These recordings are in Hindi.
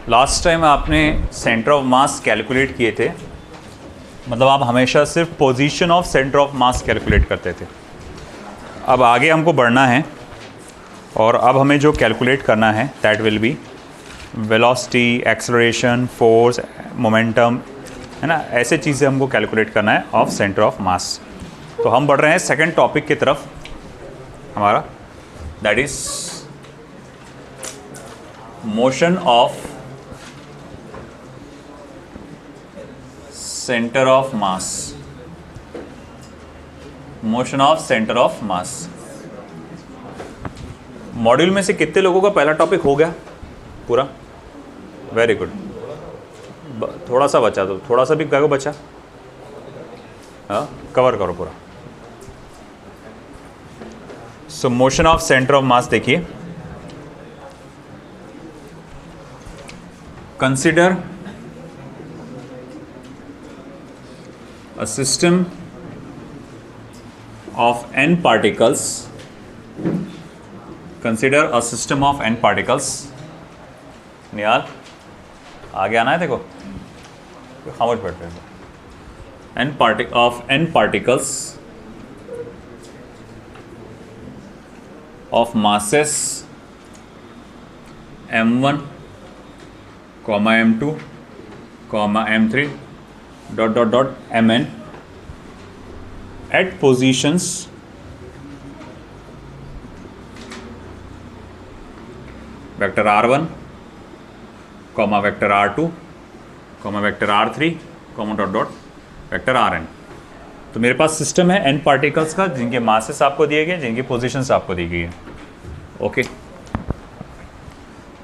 लास्ट टाइम आपने सेंटर ऑफ मास कैलकुलेट किए थे, मतलब आप हमेशा सिर्फ position of centre of mass calculate करते थे। अब आगे हमको बढ़ना है और अब हमें जो कैलकुलेट करना है that will be velocity, acceleration, force, momentum, है ना, ऐसे चीज़ें हमको कैलकुलेट करना है ऑफ सेंटर ऑफ मास। तो हम बढ़ रहे हैं सेकंड टॉपिक की तरफ हमारा, that is motion of centre of mass. Motion of centre of mass. Module में से कितने लोगों का पहला टॉपिक हो गया पूरा? Very good. थोड़ा सा बचा, तो थोड़ा सा भी क्या बचा, हाँ कवर करो पूरा। सो मोशन ऑफ सेंटर ऑफ मास देखिए, consider a system of n particles. Consider a system of n particles. निहाल आगे आना है, देखो खामोश बैठे of n particles of masses m1, m2, m3 mn at positions vector r1, vector r2, vector r3, vector rn। तो मेरे पास सिस्टम है n पार्टिकल्स का, जिनके मासेस आपको दिए गए, जिनकी पोजीशंस आपको दी गई है। Okay,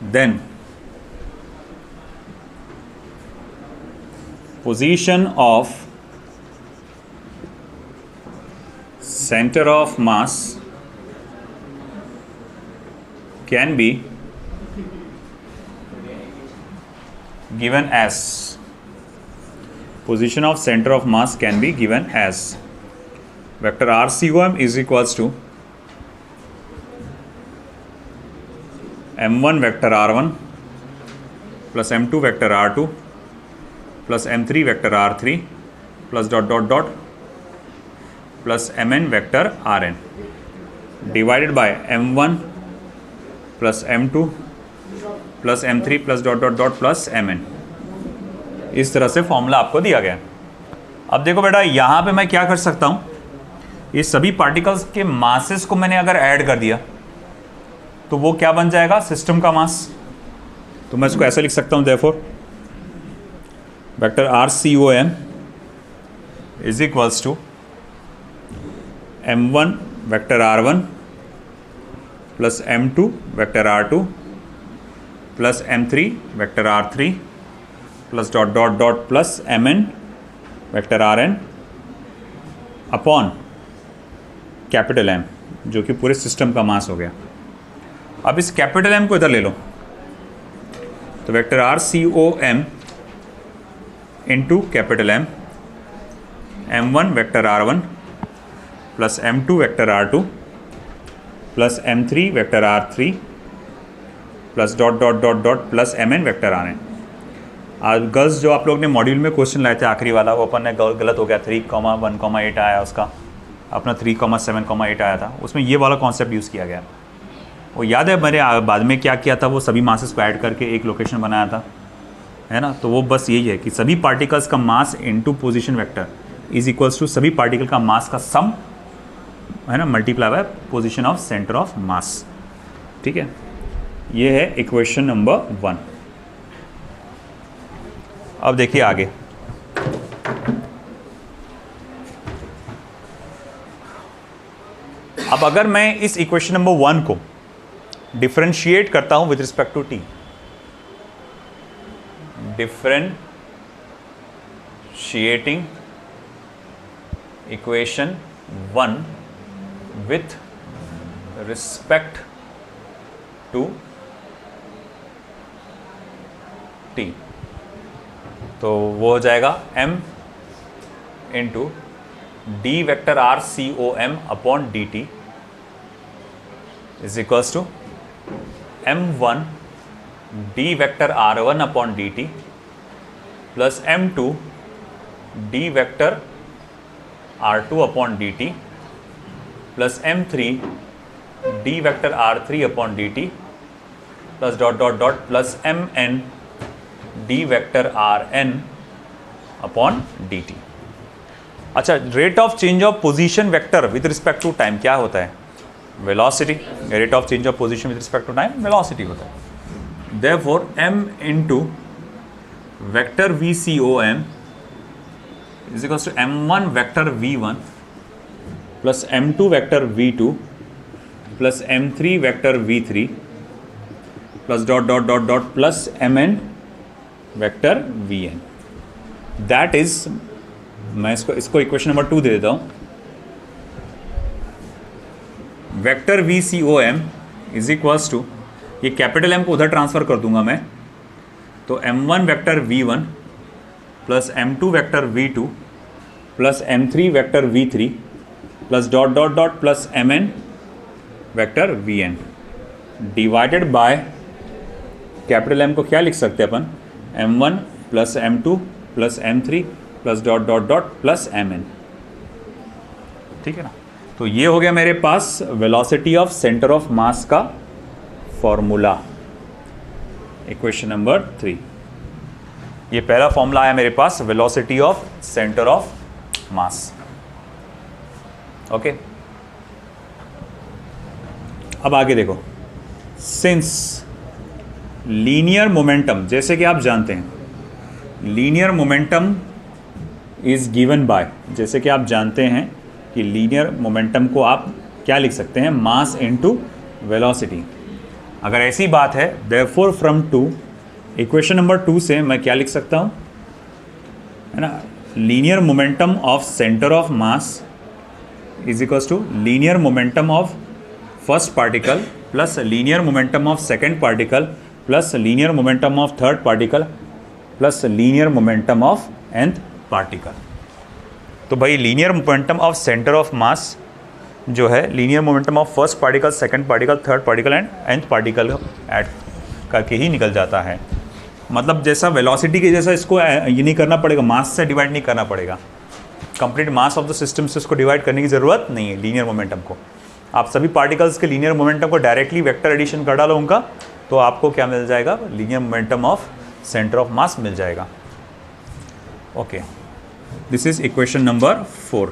then position of center of mass can be given as, position of center of mass can be given as vector RCOM is equals to m1 vector r1 plus m2 vector r2 plus m3 vector r3 plus plus mn vector rn divided by m1 plus m2 plus m3 plus plus mn। इस तरह से फॉर्मूला आपको दिया गया। अब देखो बेटा, यहाँ पे मैं क्या कर सकता हूँ, ये सभी पार्टिकल्स के मासेस को मैंने अगर ऐड कर दिया तो वो क्या बन जाएगा, सिस्टम का मास। तो मैं इसको ऐसा लिख सकता हूँ, therefore vector RCOM is equals to m1 vector r1 plus m2 vector r2 plus m3 vector r3 plus plus mn vector rn upon capital M, जो कि पूरे सिस्टम का मास हो गया। अब इस कैपिटल M को इधर ले लो, तो vector RCOM into capital M, m1 vector r1 plus m2 vector r2 plus m3 vector r3 plus plus mn vector rn। आज गर्ल्स जो आप लोग ने मॉड्यूल में क्वेश्चन लाए थे आखिरी वाला, वो अपन ने गलत हो गया, 3,1,8 आया उसका, अपना 3,7,8 आया था, उसमें ये वाला कॉन्सेप्ट यूज़ किया गया। वो याद है मैंने बाद में क्या किया था, वो सभी मासेस को ऐड करके एक लोकेशन बनाया था, है ना। तो वो बस यही है कि सभी पार्टिकल्स का mass into position vector is equals to सभी पार्टिकल का मास का सम, है ना, multiply by position of centre of mass. ठीक है, ये है इक्वेशन नंबर 1। अब देखिए आगे, अब अगर मैं इस इक्वेशन नंबर 1 को डिफरेंशिएट करता हूं with respect to T, differentiating equation 1 with respect to t, तो वो हो जाएगा m into D vector RCOM upon dt is equals to m1 D vector R1 upon D T plus M2 D vector R2 upon D T plus M3 D vector R3 upon D T plus dot dot dot plus Mn D vector Rn upon D T. अच्छा, rate of change of position vector with respect to time क्या होता है? Velocity. Rate of change of position with respect to time velocity होता है। Therefore m into vector VCOM is equals to m1 vector V1 plus m2 vector V2 plus m3 vector V3 plus dot dot dot dot plus mn vector Vn। That is, मैं इसको इक्वेशन नंबर 2 दे देता हूं। Vector VCOM is equals to, ये कैपिटल M को उधर ट्रांसफर कर दूंगा मैं, तो m1 vector V1 plus m2 vector V2 plus m3 vector V3 plus dot dot dot plus mn vector Vn divided by capital M को क्या लिख सकते हैं अपन? m1 plus m2 plus m3 plus dot dot dot plus mn। ठीक है ना? तो ये हो गया मेरे पास velocity of centre of mass का फॉर्मूला, इक्वेशन नंबर 3। ये पहला फॉर्मूला आया मेरे पास, velocity of centre of mass. Okay, अब आगे देखो। सिंस लीनियर मोमेंटम, जैसे कि आप जानते हैं linear momentum is given by, जैसे कि आप जानते हैं कि लीनियर मोमेंटम को आप क्या लिख सकते हैं? Mass into velocity. अगर ऐसी बात है, देयरफॉर फ्रॉम 2, इक्वेशन नंबर 2 से मैं क्या लिख सकता हूँ, है ना? Linear momentum of centre of mass is equals to linear momentum of first particle plus linear momentum of second particle plus linear momentum of third particle plus linear momentum of nth particle. तो भाई linear momentum of centre of mass जो है linear momentum of first particle, second particle, third particle and nth particle add करके ही निकल जाता है। मतलब जैसा वेलोसिटी के जैसा इसको ये नहीं करना पड़ेगा, मास से डिवाइड नहीं करना पड़ेगा, complete mass of the system से इसको डिवाइड करने की ज़रूरत नहीं है लीनियर मोमेंटम को। आप सभी पार्टिकल्स के लीनियर मोमेंटम को डायरेक्टली वेक्टर एडिशन कर डालो उनका, तो आपको क्या मिल जाएगा? Linear momentum of centre of mass मिल जाएगा। Okay, this is equation number 4।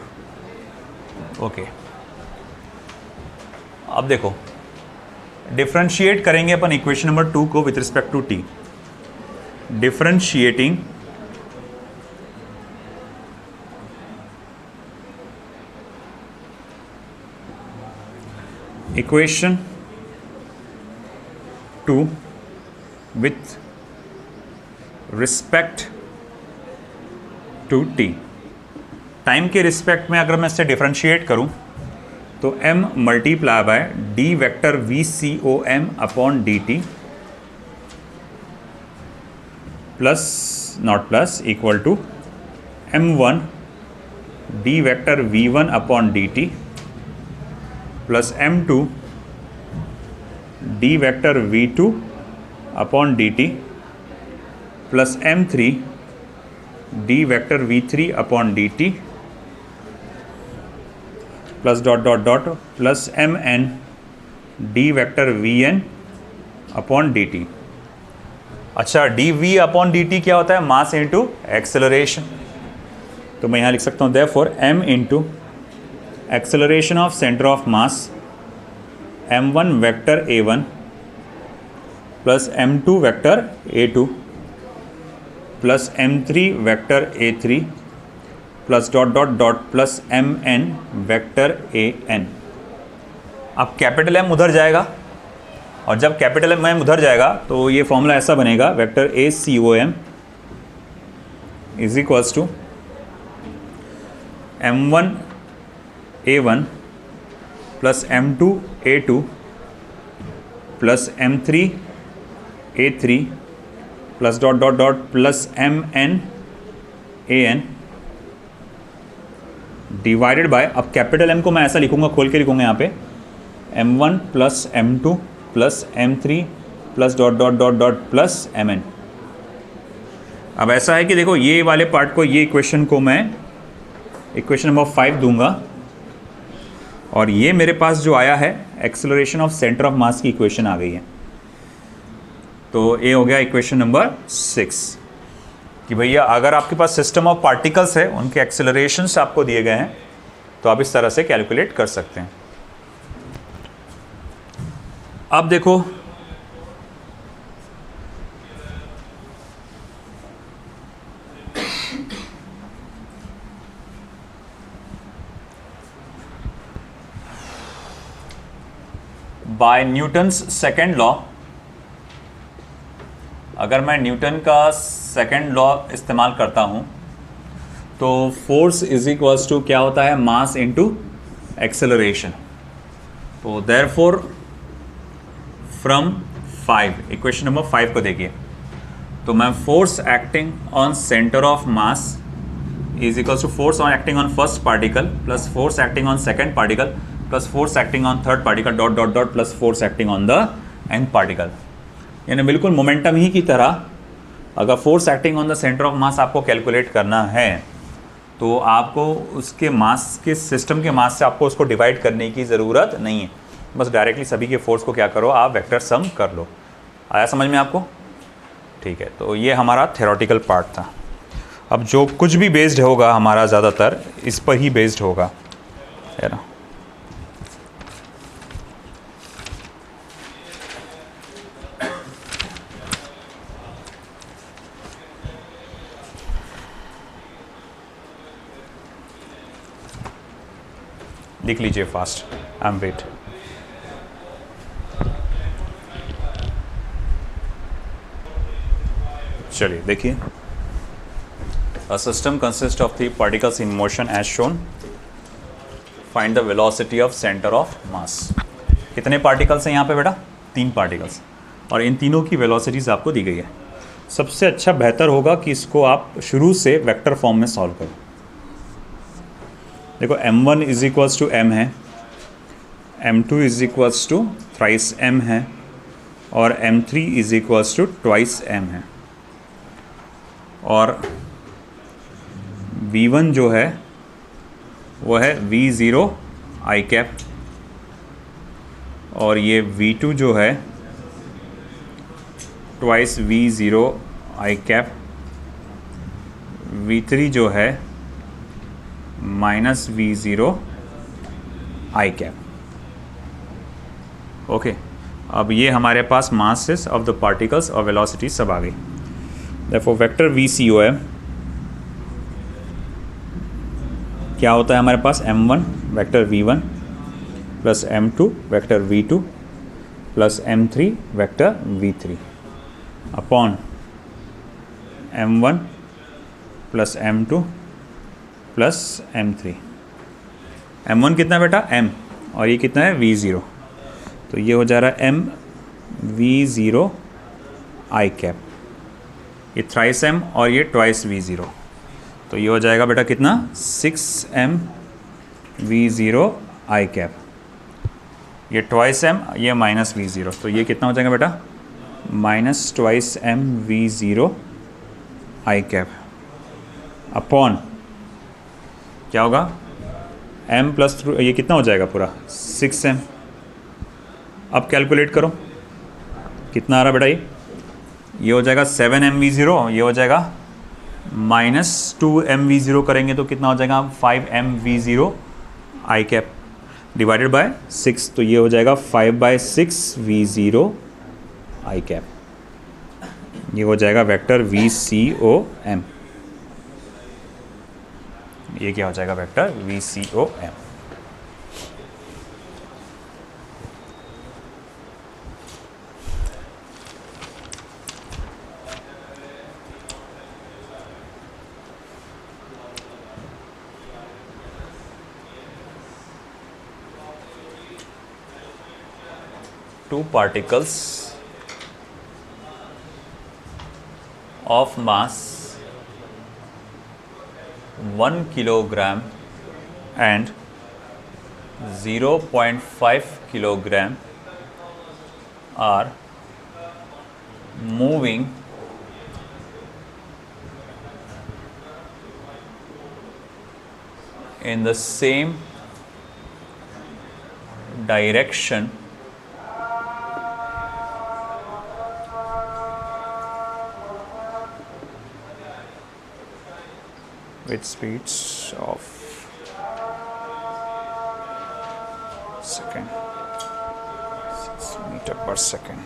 Okay, अब देखो डिफरेंशिएट करेंगे अपन इक्वेशन नंबर 2 को with respect to T. Differentiating equation 2 with respect to T. Time के रिस्पेक्ट में अगर मैं इससे डिफरेंशिएट करूं तो m multiply by D vector VCOM upon D T plus not plus equal to m1 D vector V1 upon D T plus m2 D vector V2 upon D T plus m3 D vector V3 upon D T plus dot dot dot plus mn D vector Vn upon D T. अच्छा, D V upon D T क्या होता है? Mass into acceleration. तो मैं यहाँ लिख सकता हूँ therefore m into acceleration of centre of mass m1 vector a1 plus m2 vector a2 plus m3 vector a3 plus dot dot dot plus mn vector an। अब कैपिटल M उधर जाएगा, और जब कैपिटल M उधर जाएगा तो ये फॉर्मूला ऐसा बनेगा, vector ACOM is equals to m1 a1 plus m2 a2 plus m3 a3 plus dot dot dot plus mn an divided by, अब कैपिटल M को मैं ऐसा लिखूंगा, खोल के लिखूंगा यहाँ पे m1 plus m2 plus m3 plus dot dot dot dot plus mn। अब ऐसा है कि देखो ये वाले पार्ट को, ये इक्वेशन को मैं इक्वेशन नंबर 5 दूंगा, और ये मेरे पास जो आया है एक्सेलरेशन ऑफ सेंटर ऑफ मास की इक्वेशन आ गई है। तो ये हो गया इक्वेशन नंबर 6 कि भैया अगर आपके पास सिस्टम ऑफ पार्टिकल्स है, उनके एक्सेलरेशंस आपको दिए गए हैं, तो आप इस तरह से कैलकुलेट कर सकते हैं। अब देखो बाय न्यूटन्स सेकेंड लॉ, अगर मैं न्यूटन का सेकेंड लॉ इस्तेमाल करता हूं तो फोर्स इज इक्वल्स टू क्या होता है, मास इनटू एक्सेलरेशन। तो देयरफॉर फ्रॉम 5, इक्वेशन नंबर 5 को देखिए, तो मैं force acting on centre of mass is equals to force on acting on first particle plus force acting on second particle plus force acting on third particle dot dot dot plus force acting on the nth particle. यानी बिल्कुल मोमेंटम ही की तरह अगर force acting on the centre of mass आपको कैलकुलेट करना है तो आपको उसके मास के सिस्टम के मास से आपको उसको डिवाइड करने की ज़रूरत नहीं है, बस डायरेक्टली सभी के फोर्स को क्या करो, आप वेक्टर सम कर लो। आया समझ में आपको? ठीक है, तो ये हमारा थ्योरेटिकल पार्ट था। अब जो कुछ भी बेस्ड होगा हमारा ज़्यादातर इस पर ही बेस्ड होगा, है ना। लिख लीजिए फास्ट, आई एम वेट। चलिए देखिए, a system consist of 3 particles in motion as shown, find the velocity of centre of mass. कितने पार्टिकल्स हैं यहाँ पे बेटा? 3 पार्टिकल्स, और इन तीनों की वेलोसिटीज़ आपको दी गई है। सबसे अच्छा बेहतर होगा कि इसको आप शुरू से वेक्टर फॉर्म में सॉल्व करो। देखो m1 is equals to m है, m2 is equals to thrice m है, और m3 is equals to twice m है, और v1 जो है वो है v0 i कैप, और ये v2 जो है twice v0 i cap, v3 जो है minus v0 i cap. Okay, अब ये हमारे पास मासेस ऑफ द पार्टिकल्स और वेलोसिटी सब आ गई। देखो वेक्टर VCOM क्या होता है हमारे पास, m1 vector v1 plus m2 vector v2 plus m3 vector v3 upon m1 plus m2 plus m3। m1 कितना बेटा? m, और ये कितना है? v0। तो ये हो जा रहा है m v0 i कैप, ये थ्राइस m और ये ट्वाइस v0, तो ये हो जाएगा बेटा कितना? 6m v0 i कैप, ये ट्वाइस m, ये माइनस v0, तो ये कितना हो जाएगा बेटा? Minus twice m v0 i cap upon क्या होगा? m प्लस ये कितना हो जाएगा पूरा? 6m। अब कैलकुलेट करो कितना आ रहा बेटा? ये हो जाएगा 7m v0, ये हो जाएगा माइनस 2m v0 करेंगे तो कितना हो जाएगा? 5m v0 i cap divided by 6, तो ये हो जाएगा 5/6 v0 i कैप। ये हो जाएगा वेक्टर VCOM। ये क्या हो जाएगा? Vector VCOM। Two particles of mass 1 kilogram and 0.5 kilogram are moving in the same direction with speeds of second 6 meter per second.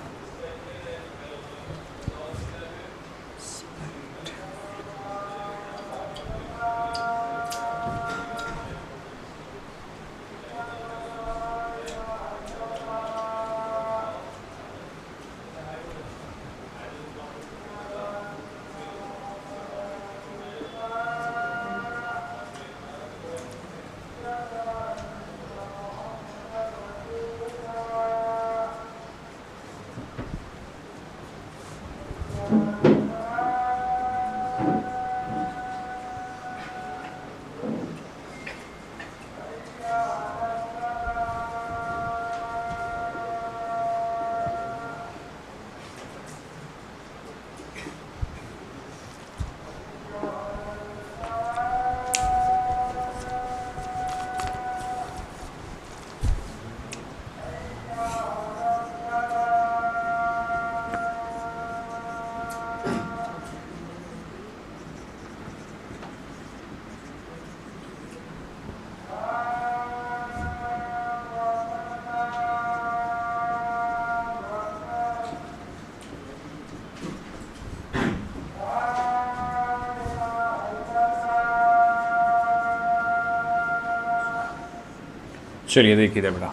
चलिए देखिए इधर बेटा,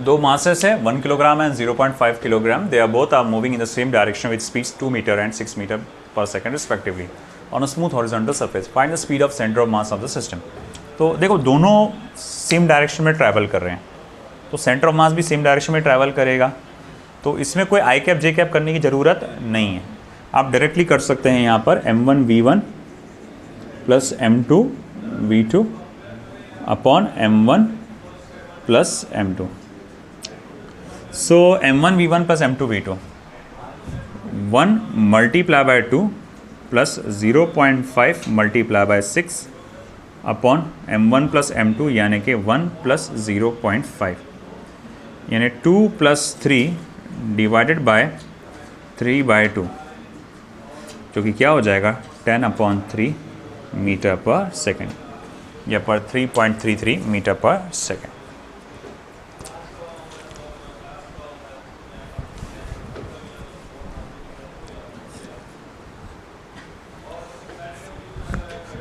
दो मासेस है 1 kilogram and 0.5 kilogram. They are both are moving in the same direction with speeds 2 metre and 6 metre per second respectively on a smooth horizontal surface. Find the speed of centre of mass of the system. तो देखो दोनों सेम डायरेक्शन में ट्रैवल कर रहे हैं, तो सेंटर ऑफ मास भी सेम डायरेक्शन में ट्रैवल करेगा, तो इसमें कोई आई कैप जे कैप करने की ज़रूरत नहीं है. आप डायरेक्टली कर सकते हैं यहाँ पर m1v1 plus m2 v2 upon m1 plus m2. So m1v1 plus m2 v2 1 multiply by 2 plus 0.5 multiply by 6 upon m1 plus m2 यानी कि 1 प्लस 0.5 यानी 2 प्लस 3 डिवाइडेड बाय 3 बाय 2 जो कि क्या हो जाएगा 10/3 मीटर पर सेकेंड या पर 3.33 मीटर पर सेकेंड.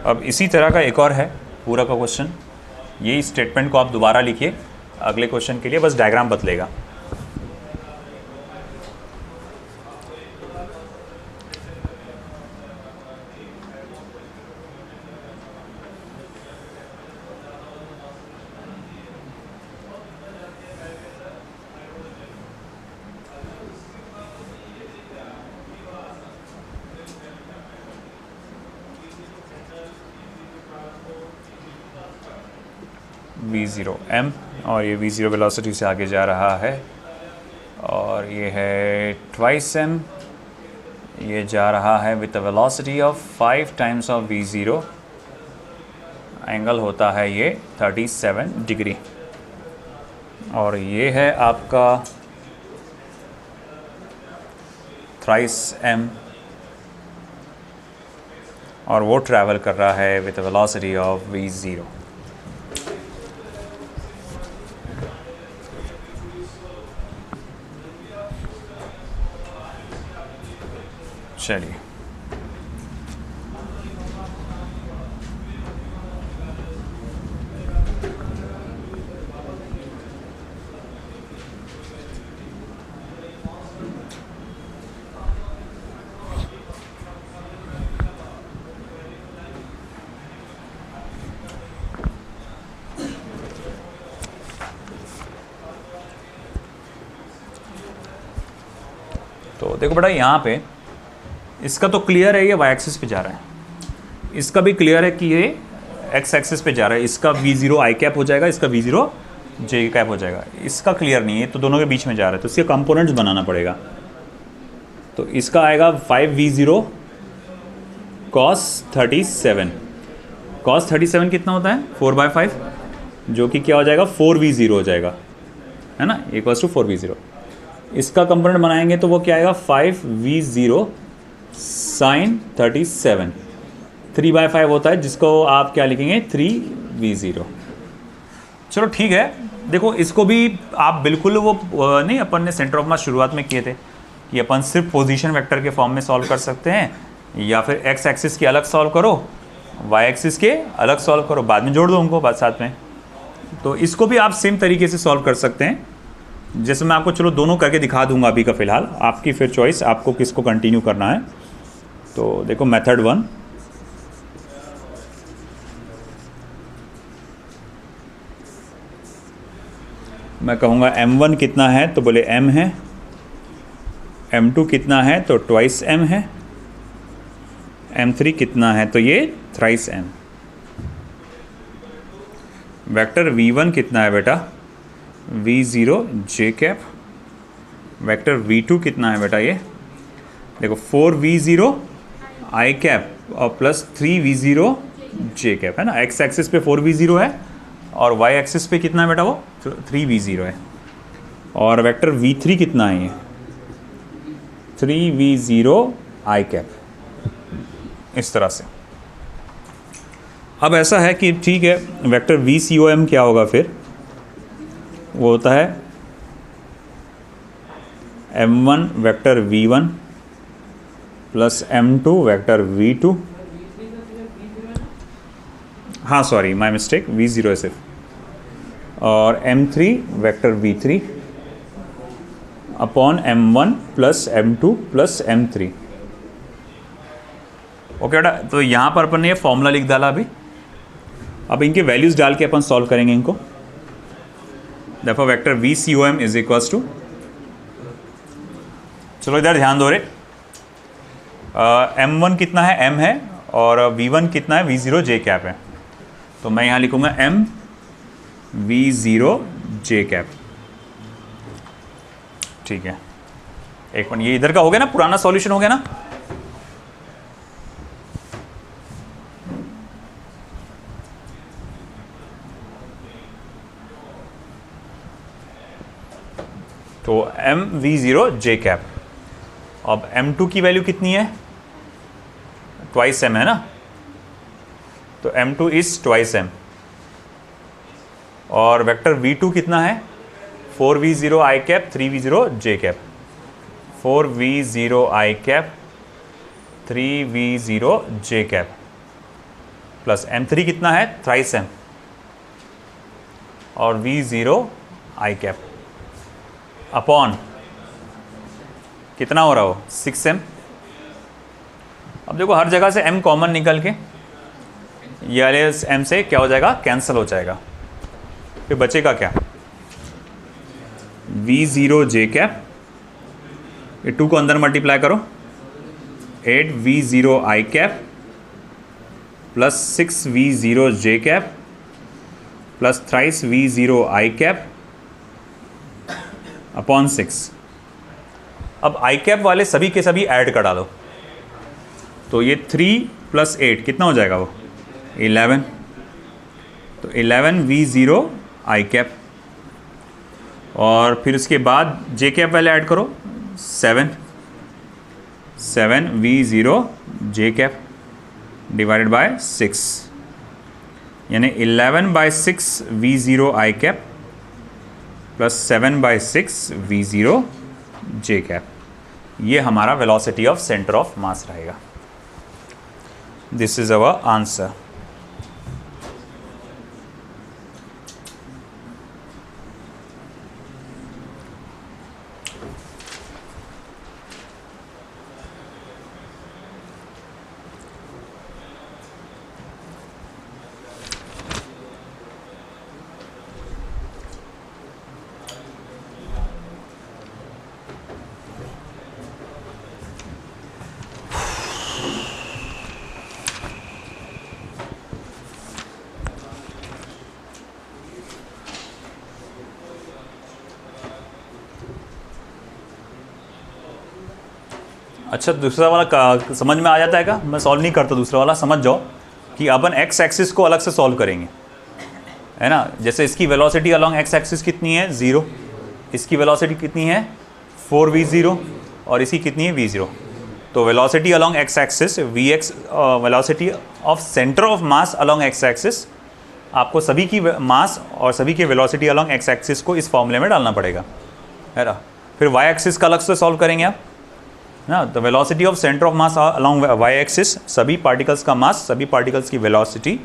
अब इसी तरह का एक और है पूरा का क्वेश्चन. यही स्टेटमेंट को आप दोबारा लिखिए अगले क्वेश्चन के लिए, बस डायग्राम बदलेगा. v0 m और ये v0 वेलोसिटी से आगे जा रहा है और ये है ट्वाइस m, ये जा रहा है with a velocity of 5 times of v0. Angle होता है ये 37 डिग्री और ये है आपका थ्राइस m और वो ट्रैवल कर रहा है with a velocity of v0. चलिए तो देखो बेटा यहाँ पे इसका तो क्लियर है ये वाई एक्सिस पे जा रहा है, इसका भी क्लियर है कि ये एक्स एक्सिस पे जा रहा है. इसका v0 आई कैप हो जाएगा, इसका v0 जे कैप हो जाएगा. इसका क्लियर नहीं है, तो दोनों के बीच में जा रहा है, तो इसके कंपोनेंट्स बनाना पड़ेगा. तो इसका आएगा 5v0 cos 37। cos 37 कितना होता है 4/5, जो कि क्या हो जाएगा 4v0 हो जाएगा, है ना, इक्वल्स टू 4v0। इसका कंपोनेंट बनाएंगे तो वो क्या आएगा 5v0 sin 37, 3/5 होता है, जिसको आप क्या लिखेंगे 3v0। चलो ठीक है, देखो इसको भी आप बिल्कुल वो नहीं, अपन ने सेंटर ऑफ मास शुरुआत में किए थे कि अपन सिर्फ पोजीशन वेक्टर के फॉर्म में सॉल्व कर सकते हैं, या फिर एक्स एक्सिस के अलग सॉल्व करो, वाई एक्सिस के अलग सॉल्व करो, बाद में जोड़ दो उनको बाद साथ में। तो इसको भी आप सेम तरीके से सॉल्व कर सकते हैं, जैसे मैं आपको चलो दोनों करके दिखा दूंगा अभी का फ़िलहाल, आपकी फिर चॉइस, आपको किसको कंटिन्यू करना है। तो देखो मेथड 1, मैं कहूँगा m1 कितना है तो बोले m है, m2 कितना है तो ट्वाइस m है, m3 कितना है तो ये थ्राइस m। वेक्टर v1 कितना है बेटा v0 j cap, vector v2 कितना है बेटा, ये देखो 4v0 i कैप और प्लस 3v0 j कैप, है ना, x एक्सिस पे 4v0 है और y एक्सिस पे कितना है बेटा वो 3v0 है। और वेक्टर v3 कितना है ये 3v0 i कैप, इस तरह से। अब ऐसा है कि ठीक है, वेक्टर VCOM क्या होगा फिर, वो होता है m1 vector v1 plus m2 vector v2, हाँ सॉरी माय मिस्टेक, v0 है सिर्फ, और m3 vector v3 upon m1 plus m2 plus m3। Okay बेटा, तो यहाँ पर अपन ने ये फॉर्मूला लिख डाला अभी। अब इनके वैल्यूज़ डाल के अपन सॉल्व करेंगे इनको। देखो vector VCOM is equals to, चलो इधर ध्यान दो रे, m1 कितना है m है, और v1 कितना है v0 j कैप है, तो मैं यहाँ लिखूँगा m v0 j कैप। ठीक है, एक मिनट, ये इधर का हो गया ना, पुराना सॉल्यूशन हो गया ना। तो m v0 j कैप। अब m2 की वैल्यू कितनी है, ट्वाइस m है ना, तो m2 इज ट्वाइस m। और वेक्टर v2 कितना है 4v0 i cap 3v0 j cap, 4v0 i cap 3v0 j cap, plus m3 कितना है थ्राइस m, और v0 i कैप अपॉन कितना हो रहा हो 6m। अब देखो हर जगह से m कॉमन निकल के ये वाले m से क्या हो जाएगा, कैंसिल हो जाएगा, फिर बचेगा क्या v0 j कैप, ये 2 को अंदर मल्टीप्लाई करो, 8v0 i cap plus 6v0 j cap plus thrice v0 i cap upon 6। अब आई कैप वाले सभी के सभी ऐड कर डालो, तो ये 3 प्लस 8 कितना हो जाएगा वो 11, तो 11v0 आई कैप, और फिर उसके बाद जे कैप वाले ऐड करो 7v0 J cap divided by 6, यानी 11/6 v0 I cap plus 7/6 v0 j cap. ये हमारा velocity of centre of mass रहेगा। This is our answer. अच्छा, दूसरा वाला समझ में आ जाता है क्या? मैं सॉल्व नहीं करता दूसरा वाला, समझ जाओ कि अपन एक्स एक्सिस को अलग से सॉल्व करेंगे, है ना। जैसे इसकी वेलोसिटी अलॉन्ग एक्स एक्सिस कितनी है 0, इसकी वेलोसिटी कितनी है 4v0 और इसकी कितनी है v0। तो velocity along x axis vx, velocity of centre of mass along x axis, आपको सभी की मास और सभी की वेलोसिटी अलॉन्ग एक्स एक्सिस को इस फॉर्मूले में डालना पड़ेगा, है ना। फिर वाई एक्सिस का अलग से सॉल्व करेंगे आप, ना। तो velocity of centre of mass along Y axis, सभी पार्टिकल्स का मास, सभी पार्टिकल्स की वेलोसिटी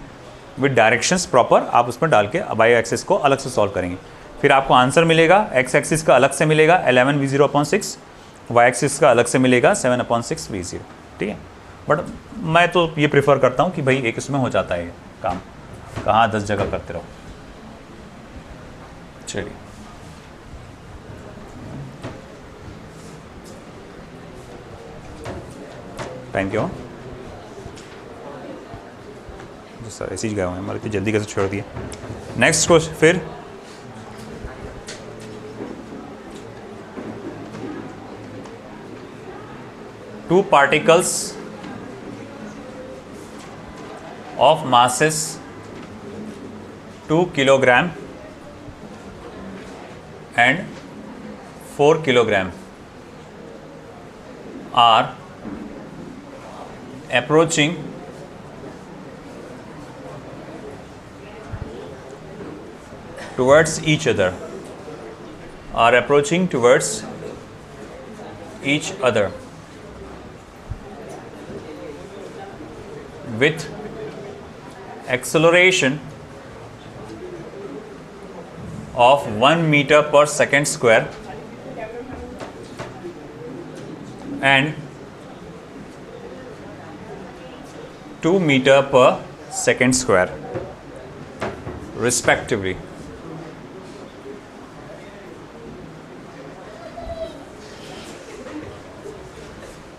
विद डायरेक्शंस प्रॉपर, आप उसमें डाल के वाई एक्सिस को अलग से सॉल्व करेंगे। फिर आपको आंसर मिलेगा, एक्स एक्सिस का अलग से मिलेगा 11v0/6, वाई एक्सिस का अलग से मिलेगा 7/6v0, ठीक है। बट मैं तो ये प्रेफर करता हूँ कि भाई एक इसमें हो जाता है काम, कहाँ 10 जगह करते रहो। चलिए, टाइम क्या हो सर, ऐसे ही गए हुए हैं, मतलब कि जल्दी कैसे छोड़ दिया। नेक्स्ट क्वेश्चन, फिर two particles of masses 2 kilogram and 4 kilogram are approaching towards each other, are approaching towards each other with acceleration of 1 meter per second square and 2 meter per second square respectively.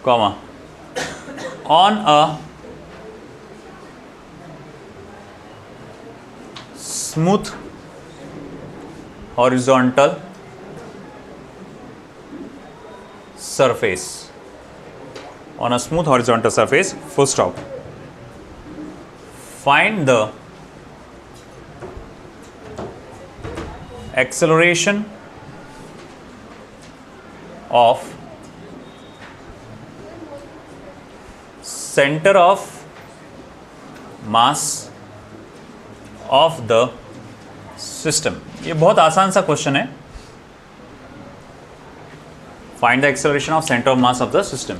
Comma, on a smooth horizontal surface, on a smooth horizontal surface, full stop. Find the acceleration of center of mass of the system. ये बहुत आसान सा क्वेश्चन है। Find the acceleration of centre of mass of the system.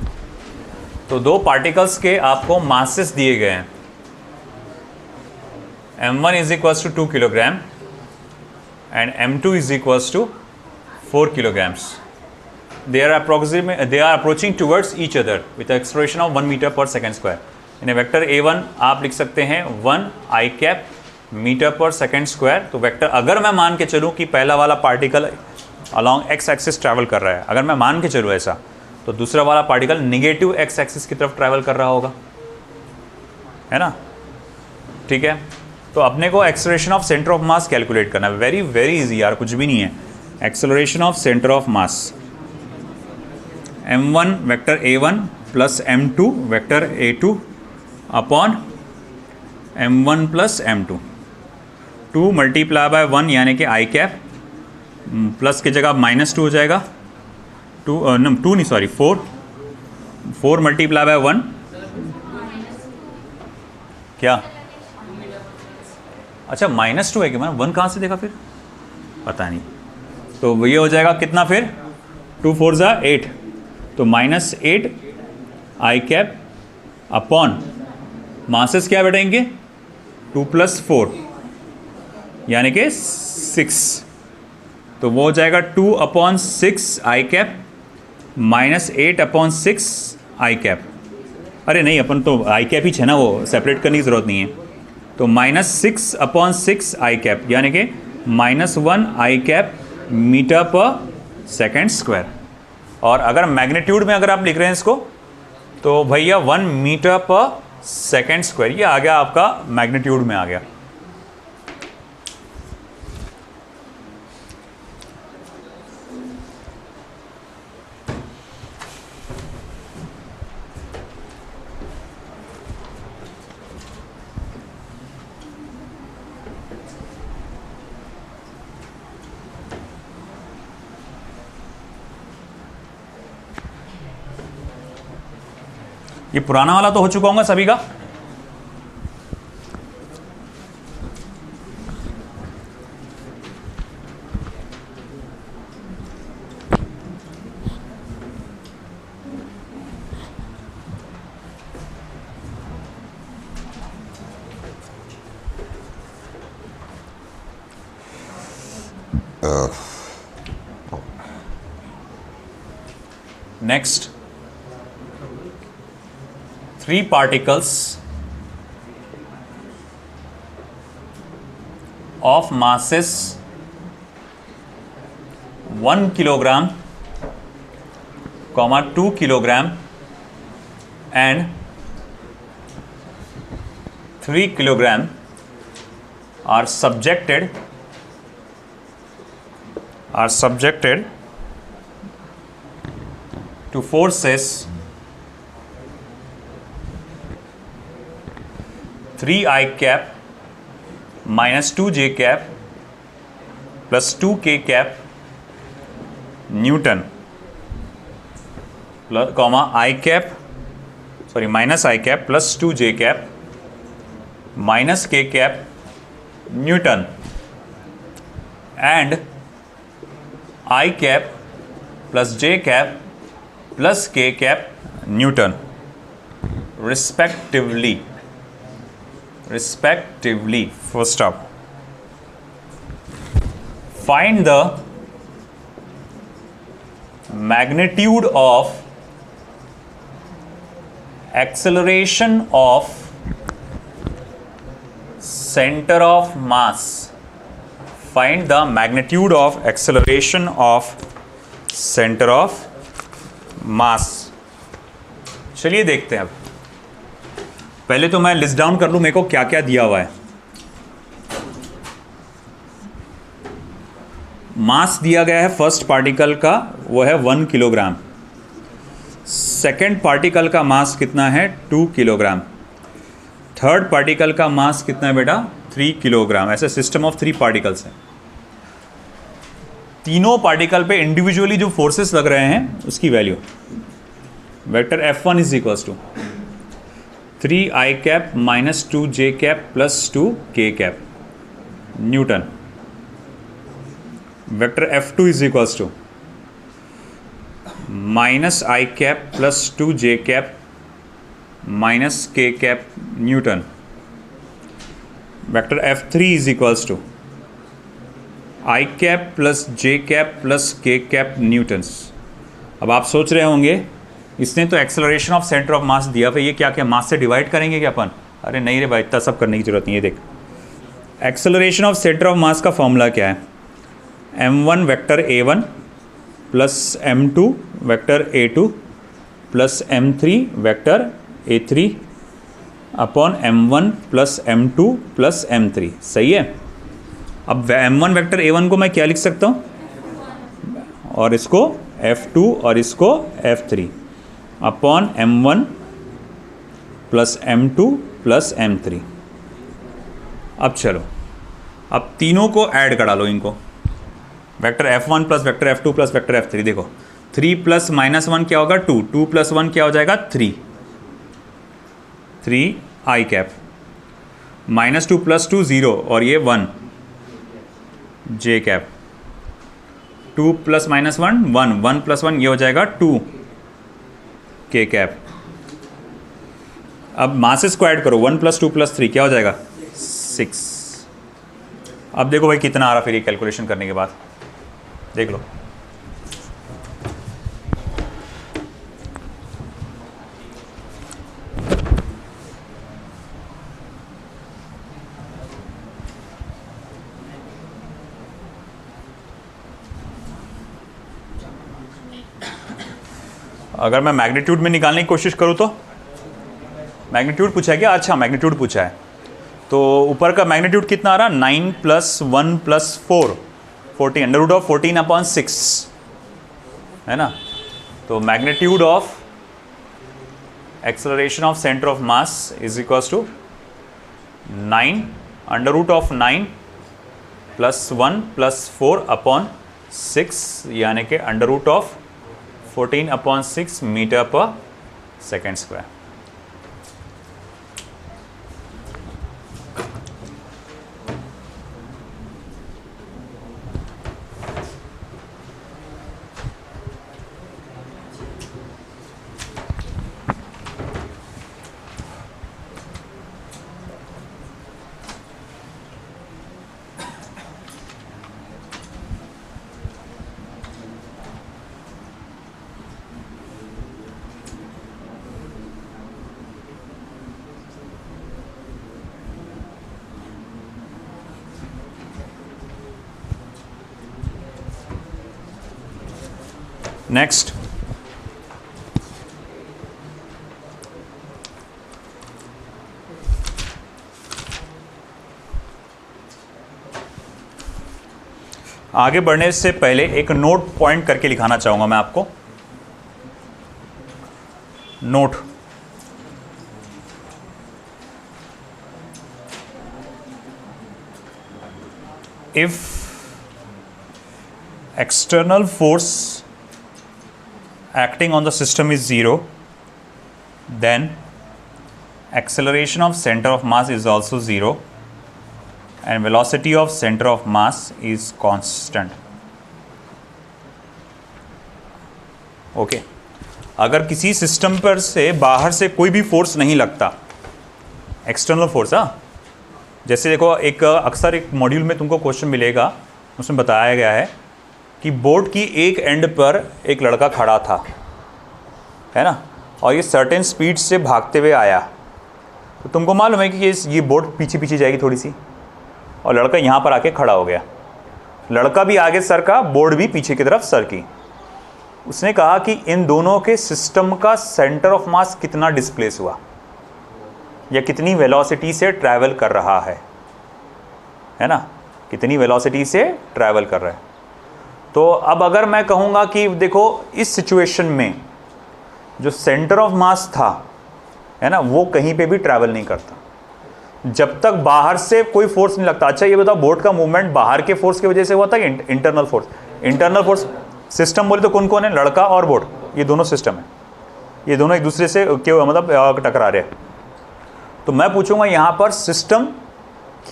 तो दो पार्टिकल्स के आपको मासेस दिए गए हैं, m1 is equals to 2 kilogram and m2 is equals to 4 kilograms. They are approaching towards each other with acceleration of 1 meter per second square. In vector a1 आप लिख सकते हैं 1 i कैप मीटर पर सेकेंड स्क्वायर। तो वेक्टर अगर मैं मान के चलूँ कि पहला वाला particle along x axis travel कर रहा है, अगर मैं मान के चलूँ ऐसा, तो दूसरा वाला पार्टिकल निगेटिव एक्स एक्सिस की तरफ ट्रैवल कर रहा होगा, है ना। ठीक है, तो अपने को acceleration of centre of mass calculate करना है। वेरी वेरी इजी यार, कुछ भी नहीं है। Acceleration of centre of mass m1 vector a1 plus m2 vector a2 upon m1 plus m2, 2 multiply by 1 यानी कि आई कैप, प्लस की जगह -2 हो जाएगा, 2 नहीं सॉरी 4 मल्टीप्लाई बाय 1 क्या, अच्छा -2 है कि मैंने 1 कहाँ से देखा फिर, पता नहीं। तो ये हो जाएगा कितना फिर, 2 4 ज़ा 8, तो -8 आई कैप अपॉन मासेस क्या बैठेंगे 2 + 4 यानी कि 6, तो वो हो जाएगा 2/6 आई कैप -8/6 आई कैप। अरे नहीं, अपन तो आई कैप ही है ना, वो सेपरेट करने की ज़रूरत नहीं है। तो -6/6 आई कैप यानी कि -1 आई कैप मीटर पर सेकेंड स्क्वायर। और अगर मैग्नीट्यूड में अगर आप लिख रहे हैं इसको, तो भैया 1 मीटर पर सेकेंड स्क्वायर, ये आ गया आपका मैग्नीट्यूड में आ गया। ये पुराना वाला तो हो चुका होगा सभी का। Next, 3 particles of masses 1 kilogram, 2 kilogram and 3 kilogram are subjected to forces 3I cap minus 2J cap plus 2K cap Newton plus minus I cap plus 2J cap minus K cap Newton and I cap plus J cap plus K cap Newton respectively. First up, find the magnitude of acceleration of center of mass. Find the magnitude of acceleration of center of mass. चलिए देखते हैं। अब पहले तो मैं लिस्ट डाउन कर लूं मेरे को क्या क्या दिया हुआ है। मास दिया गया है फर्स्ट पार्टिकल का, वो है 1 किलोग्राम। सेकेंड पार्टिकल का मास कितना है? 2 किलोग्राम। थर्ड पार्टिकल का मास कितना है बेटा? 3 किलोग्राम। ऐसे सिस्टम ऑफ 3 पार्टिकल्स हैं। तीनों पार्टिकल पे इंडिविजुअली जो फोर्सेस लग रहे हैं उसकी value vector F1 is equals to 3I cap minus 2J cap plus 2K cap newton. Vector F2 is equals to minus I cap plus 2J cap minus K cap newton. Vector F3 is equals to I cap plus J cap plus K cap newtons. अब आप सोच रहे होंगे इसने तो acceleration of centre of mass दिया, फिर ये क्या क्या मास से डिवाइड करेंगे क्या अपन? अरे नहीं रे भाई, इतना सब करने की जरूरत नहीं है। देख, acceleration of centre of mass का फॉर्मूला क्या है? m1 vector a1 plus m2 vector a2 plus m3 vector a3 upon m1 plus m2 plus m3। सही है। अब m1 वेक्टर a1 को मैं क्या लिख सकता हूँ? और इसको f2 और इसको f3 upon m1 plus m2 plus m3। अब चलो, अब तीनों को ऐड करा लो इनको। Vector F1 plus vector F2 plus vector F3। देखो 3 प्लस माइनस 1 क्या होगा? 2। 2 प्लस 1 क्या हो जाएगा? 3। 3I कैप माइनस 2 प्लस 2 0 और ये 1 J cap. 2 plus minus 1 1, 1 plus 1 ये हो जाएगा 2 K कैप। अब मासेस को ऐड करो, 1 प्लस 2 प्लस 3 क्या हो जाएगा? 6। अब देखो भाई कितना आ रहा फिर ये कैलकुलेशन करने के बाद, देख लो। अगर मैं मैग्नीट्यूड में निकालने की कोशिश करूँ तो मैग्नीट्यूड पूछा है क्या? अच्छा, मैग्नीट्यूड पूछा है। तो ऊपर का मैग्नीट्यूड कितना आ रहा? 9 plus 1 plus 4 14, under root of 14 upon 6 है ना। तो magnitude of acceleration of centre of mass is equals to 9 under root of 9 plus 1 plus 4 upon 6 यानी कि under root of 14 upon 6 metre पर सेकेंड स्क्वायर। नेक्स्ट, आगे बढ़ने से पहले एक नोट पॉइंट करके लिखाना चाहूंगा मैं आपको। Note, if external force acting on the system is 0, then acceleration of center of mass is also 0 and velocity of center of mass is constant. Okay, अगर किसी सिस्टम पर से बाहर से कोई भी फोर्स नहीं लगता, एक्सटर्नल फोर्स, हाँ, जैसे देखो एक अक्सर एक मॉड्यूल में तुमको क्वेश्चन मिलेगा, उसमें बताया गया है कि बोर्ड की एक एंड पर एक लड़का खड़ा था, है ना, और ये सर्टेन स्पीड से भागते हुए आया, तो तुमको मालूम है कि ये बोर्ड पीछे पीछे जाएगी थोड़ी सी, और लड़का यहाँ पर आके खड़ा हो गया, लड़का भी आगे सर का, बोर्ड भी पीछे की तरफ सर की। उसने कहा कि इन दोनों के सिस्टम का सेंटर ऑफ मास कितना डिस्प्लेस हुआ या कितनी वेलोसिटी से ट्रैवल कर रहा है ना, कितनी वेलोसिटी से ट्रैवल कर रहा है। तो अब अगर मैं कहूँगा कि देखो इस सिचुएशन में जो सेंटर ऑफ मास था, है ना, वो कहीं पे भी ट्रैवल नहीं करता जब तक बाहर से कोई फोर्स नहीं लगता। अच्छा ये बताओ, बोर्ड का मूवमेंट बाहर के फोर्स की वजह से हुआ था कि internal force? Internal force, system बोले तो कौन कौन है? लड़का और बोर्ड, ये दोनों सिस्टम है, ये दोनों एक दूसरे से क्यों मतलब टकरा रहे हैं। तो मैं पूछूंगा यहाँ पर सिस्टम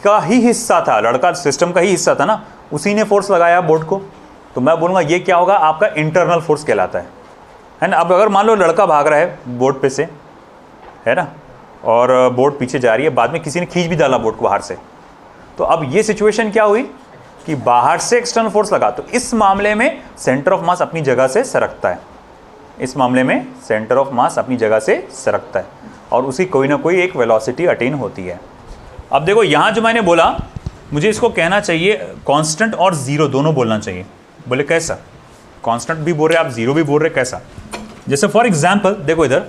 का ही हिस्सा था, लड़का सिस्टम का ही हिस्सा था ना, उसी ने फोर्स लगाया बोर्ड को, तो मैं बोलूँगा ये क्या होगा, आपका इंटरनल फोर्स कहलाता है ना। अब अगर मान लो लड़का भाग रहा है बोर्ड पे से, है ना, और बोर्ड पीछे जा रही है, बाद में किसी ने खींच भी डाला बोर्ड को बाहर से, तो अब ये सिचुएशन क्या हुई कि बाहर से एक्सटर्नल फोर्स लगा, तो इस मामले में सेंटर ऑफ मास अपनी जगह से सरकता है, इस मामले में सेंटर ऑफ मास अपनी जगह से सरकता है और उसी कोई ना कोई एक वेलोसिटी अटेन होती है। अब देखो यहाँ जो मैंने बोला, मुझे इसको कहना चाहिए कांस्टेंट और ज़ीरो दोनों बोलना चाहिए। बोले कैसा? कांस्टेंट भी बोल रहे आप, ज़ीरो भी बोल रहे, कैसा? जैसे फॉर एग्जांपल देखो, इधर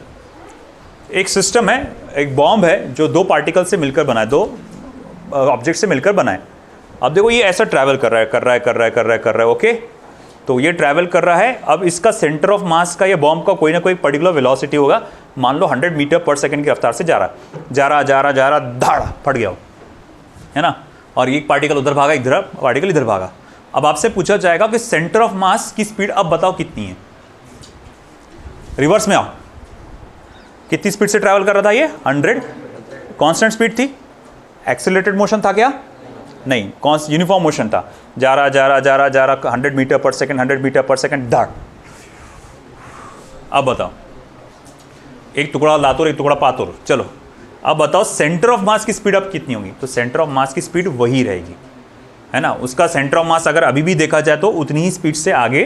एक सिस्टम है, एक बॉम्ब है जो दो पार्टिकल से मिलकर बना है, दो ऑब्जेक्ट से मिलकर बना है। अब देखो ये ऐसा ट्रैवल कर रहा है, ओके, तो ये ट्रैवल कर रहा है। अब इसका सेंटर ऑफ मास का, ये बॉम्ब का कोई ना कोई पर्टिकुलर वेलोसिटी होगा, मान लो 100 मीटर पर सेकंड की रफ्तार से जा रहा, धाड़ फट गया, है ना, और एक पार्टिकल उधर भागा, इधर पार्टिकल इधर भागा। अब आपसे पूछा जाएगा कि सेंटर ऑफ मास की स्पीड अब बताओ कितनी है। रिवर्स में आओ, कितनी स्पीड से ट्रैवल कर रहा था ये? 100। कांस्टेंट स्पीड थी? एक्सेलरेटेड मोशन था क्या? नहीं, यूनिफॉर्म मोशन था, जा रहा 100 मीटर पर सेकंड, धाड़। अब बताओ, एक टुकड़ा लातुर एक टुकड़ा पातुर, चलो अब बताओ सेंटर ऑफ मास की स्पीड अब कितनी होगी? तो सेंटर ऑफ मास की स्पीड वही रहेगी, है ना, उसका सेंटर ऑफ मास अगर अभी भी देखा जाए तो उतनी ही स्पीड से आगे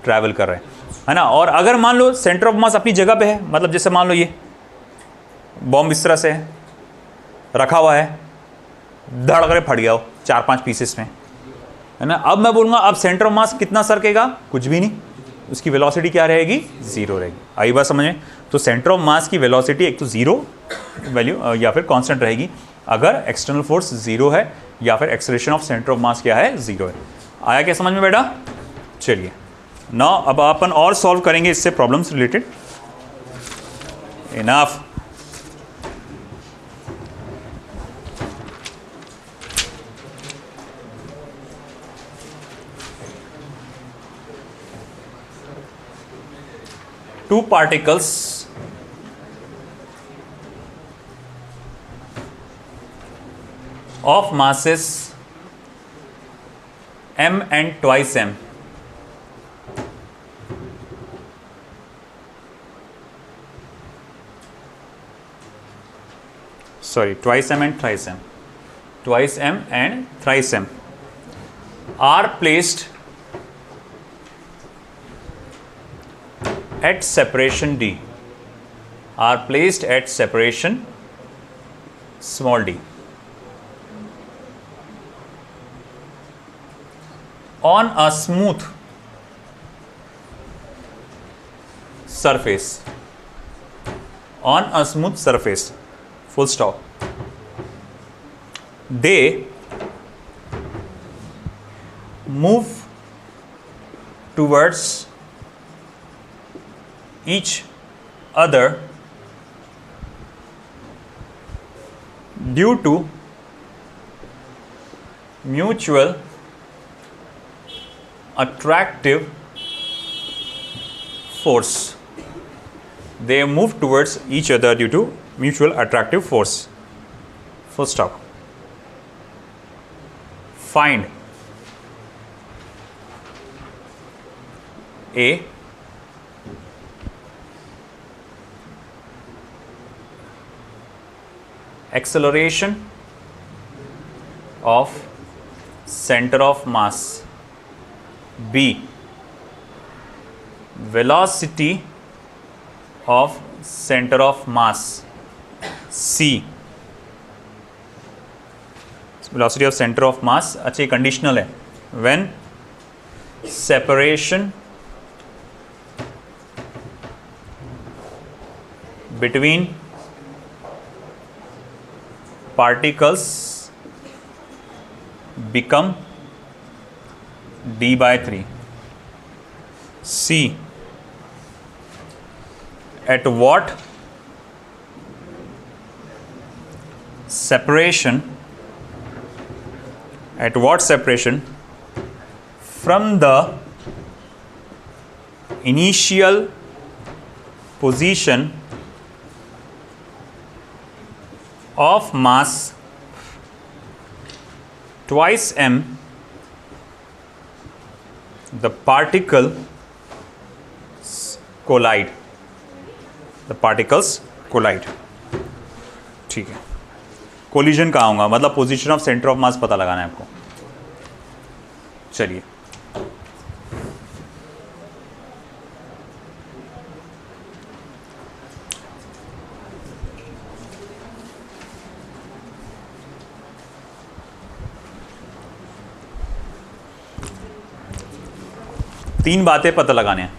ट्रैवल कर रहे हैं, है ना। और अगर मान लो सेंटर ऑफ मास अपनी जगह पे है, मतलब जैसे मान लो ये बॉम्ब इस तरह से है, रखा हुआ है, धड़ कर फट गया हो 4-5 पीसेस में, है ना। अब मैं बोलूँगा अब सेंटर ऑफ मास कितना सरकेगा? कुछ भी नहीं, उसकी वेलोसिटी क्या रहेगी? 0 रहेगी। आई बात समझ में? तो सेंटर ऑफ मास की वेलोसिटी एक तो 0 वैल्यू या फिर कांस्टेंट रहेगी अगर एक्सटर्नल फोर्स 0 है, या फिर एक्सेलरेशन ऑफ सेंटर ऑफ मास क्या है? 0 है। आया क्या समझ में बेटा? चलिए नाउ अब अपन और सॉल्व करेंगे इससे problems related. Enough. Two particles of masses m and twice m twice m and thrice m, twice m and thrice m are placed at separation d, are placed at separation small d on a smooth surface, on a smooth surface, full stop. They move towards each other due to mutual attractive force. They move towards each other due to mutual attractive force. Full stop. Find A acceleration of center of mass, B velocity of center of mass, C velocity of center of mass. अच्छा, ये कंडीशनल है. When separation between particles become d/3. C at what separation from the initial position of mass twice m, the particles collide. ठीक है. कोलिजन कहाँ होगा, मतलब पोजीशन ऑफ सेंटर ऑफ मास पता लगाना है आपको. चलिए, तीन बातें पता लगाने हैं.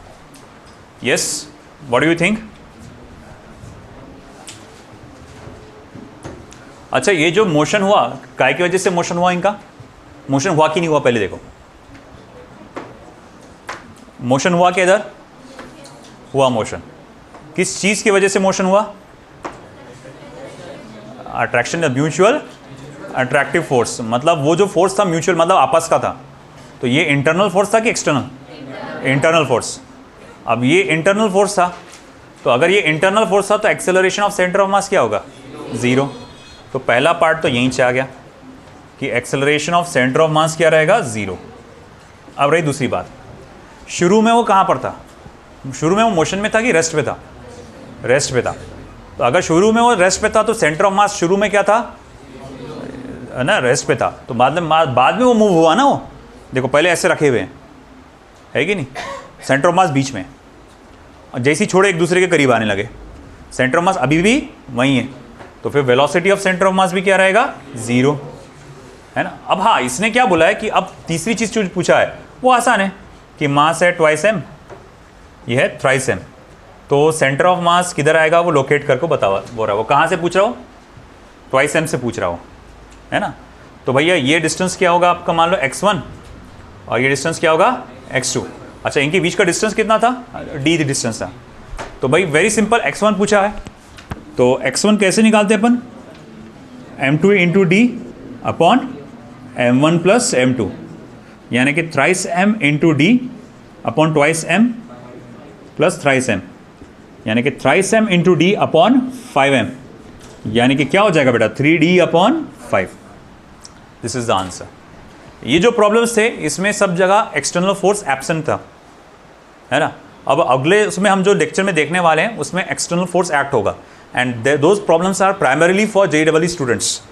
Yes, what do you think? अच्छा, ये जो मोशन हुआ, काय की वजह से मोशन हुआ? इनका मोशन हुआ कि नहीं हुआ? पहले देखो, मोशन हुआ क्या? इधर हुआ मोशन. किस चीज की वजह से मोशन हुआ? Attraction, mutual attractive force. मतलब वो जो फोर्स था म्यूचुअल, मतलब आपस का था. तो ये इंटरनल फोर्स था कि एक्सटर्नल? Internal force. अब ये इंटरनल फोर्स था, तो अगर ये इंटरनल फोर्स था तो एक्सेलरेशन ऑफ सेंटर ऑफ मास क्या होगा? ज़ीरो. तो पहला पार्ट तो यहीं से आ गया कि एक्सेलरेशन ऑफ सेंटर ऑफ मास क्या रहेगा? ज़ीरो. अब रही दूसरी बात, शुरू में वो कहाँ पर था? शुरू में वो मोशन में था कि रेस्ट पे था? रेस्ट पे था. तो अगर शुरू में वो रेस्ट पे था तो सेंटर ऑफ मास शुरू में क्या था? ना, रेस्ट पे था. तो बाद में वो मूव हुआ ना. वो देखो, पहले ऐसे रखे हुए हैं, है कि नहीं? सेंटर ऑफ मास बीच में, और जैसे ही छोड़े एक दूसरे के करीब आने लगे, सेंटर ऑफ मास अभी भी वहीं है. तो फिर वेलोसिटी ऑफ सेंटर ऑफ मास भी क्या रहेगा? ज़ीरो, है ना. अब हाँ, इसने क्या बोला है कि अब तीसरी चीज़ जो पूछा है वो आसान है कि मास है ट्वाइस एम, ये है थ्राइस एम. तो सेंटर ऑफ मास किधर आएगा वो लोकेट करके बताओ. बोल रहा है वो कहाँ से पूछ रहा हो? ट्वाइस एम से पूछ रहा हो, है ना. तो भैया ये डिस्टेंस क्या होगा आपका? मान लो x1, और ये डिस्टेंस क्या होगा? x2. अच्छा, इनके बीच का डिस्टेंस कितना था? d डिस्टेंस था. तो भाई वेरी सिंपल, x1 पूछा है, तो x1 कैसे निकालते हैं अपन? m2 into D upon m1 plus m2, यानी कि thrice m into D upon twice m plus thrice m, यानी कि thrice m into D upon 5m, यानी कि क्या हो जाएगा बेटा? 3d upon 5. This is the answer. ये जो प्रॉब्लम्स थे इसमें सब जगह एक्सटर्नल फोर्स एब्सेंट था, है ना. अब अगले उसमें हम जो लेक्चर में देखने वाले हैं उसमें एक्सटर्नल फोर्स एक्ट होगा, and those problems are primarily for JEE students.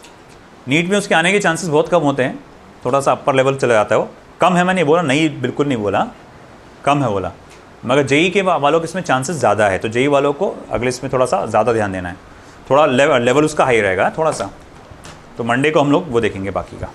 NEET में उसके आने के चांसेस बहुत कम होते हैं, थोड़ा सा अपर लेवल चला जाता है. वो कम है, मैं नहीं बोला, नहीं बिल्कुल नहीं बोला, कम है बोला, मगर JEE के वालों के इसमें चांसेस ज़्यादा है. तो JEE वालों को अगले इसमें थोड़ा सा ज़्यादा ध्यान देना है, थोड़ा लेवल उसका हाई रहेगा थोड़ा सा. तो मंडे को हम लोग वो देखेंगे बाकी का.